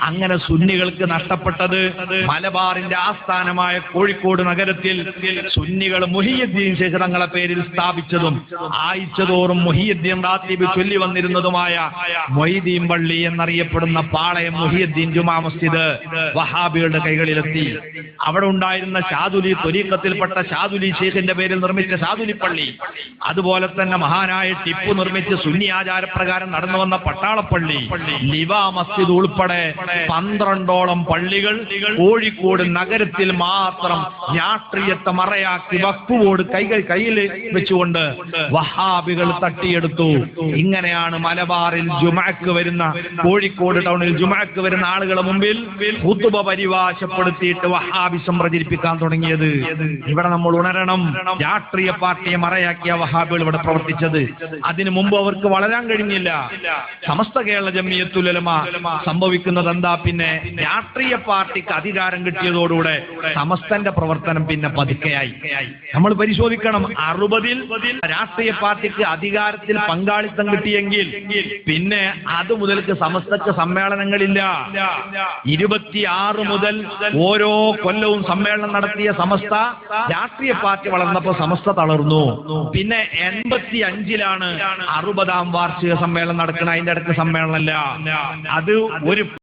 അങ്ങനെ സുന്നികൾക്ക് നഷ്ടപ്പെട്ടത് മലബാറിന്റെ ആസ്ഥാനമായ കോഴിക്കോട് നഗരത്തിൽ സുന്നികൾ മുഹിയുദ്ദീൻ ശേഖ് തങ്ങളെ പേരിൽ സ്ഥാപിച്ചതും ആഴ്ചതോറും മുഹിയുദ്ദീൻ റാത്തീബ് ചൊല്ലി വന്നിരുന്നതുമായ മൊയ്തീൻ പള്ളി എന്നറിയപ്പെടുന്ന പാളയം മുഹിയുദ്ദീൻ ജുമാ മസ്ജിദ് വഹാബികളുടെ കൈകളിലെത്തി. അവിടെ ഉണ്ടായിരുന്ന ഷാദുലി ത്വരീഖത്തിൽപ്പെട്ട ഷാദുലി ശേഖിന്റെ പേരിൽ നിർമ്മിച്ച ഷാദുലി പള്ളി, അതുപോലെ തന്നെ മഹാനായ ടിപ്പു നിർമ്മിച്ച് സുന്നി ആചാരപ്രകാരം നടന്നു വന്ന പട്ടാളപ്പള്ളി, ലിവാ മസ്ജിദ് ഉൾപ്പെടെ 12ഓളം പള്ളികൾ കോഴിക്കോട് നഗരത്തിൽ മാത്രം രാഷ്ട്രീയത്തെ മറയാക്കി വഖഫ് ബോർഡ് കയ്യിൽ വെച്ചുകൊണ്ട് വഹാബികൾ തട്ടിയെടുത്തു. ഇങ്ങനെയാണ് മലബാറിൽ ജുമഅക്ക് വരുന്ന, കോഴിക്കോട് ടൗണിൽ ജുമഅക്ക് വരുന്ന ആളുകളെ മുമ്പിൽ ഖുതുബ പരിഭാഷപ്പെടുത്തിയിട്ട് വഹാബിസം പ്രചരിപ്പിക്കാൻ തുടങ്ങിയത്. ഇവിടെ നമ്മൾ ഉണരണം. രാഷ്ട്രീയ പാർട്ടിയെ മറയാക്കിയ വഹാബികൾ ഇവിടെ പ്രവർത്തിച്ചത്. അതിനു മുമ്പ് അവർക്ക് വളരാൻ കഴിഞ്ഞില്ല. സമസ്ത കേരള ജംഇയ്യത്തുൽ ഉലമ സംഭവിക്കുന്നത് എന്താ? പിന്നെ രാഷ്ട്രീയ പാർട്ടിക്ക് അധികാരം കിട്ടിയതോടുകൂടെ സമസ്തന്റെ പ്രവർത്തനം പിന്നെ പതുക്കെയായി. നമ്മൾ പരിശോധിക്കണം. 60-ൽ രാഷ്ട്രീയ പാർട്ടിക്ക് അധികാരത്തിൽ പങ്കാളിത്തം കിട്ടിയെങ്കിൽ പിന്നെ അത് മുതൽക്ക് സമസ്തക്ക് സമ്മേളനങ്ങളില്ല. 26 മുതൽ ഓരോ കൊല്ലവും സമ്മേളനം നടത്തിയ സമസ്ത രാഷ്ട്രീയ പാർട്ടി വളർന്നപ്പോൾ സമസ്ത തളർന്നു. പിന്നെ 85-ലാണ് 60-ാം വാർഷിക സമ്മേളനം നടക്കുന്നത്. അതിന്റെ അടുത്ത സമ്മേളനമല്ല, അത് ഒരു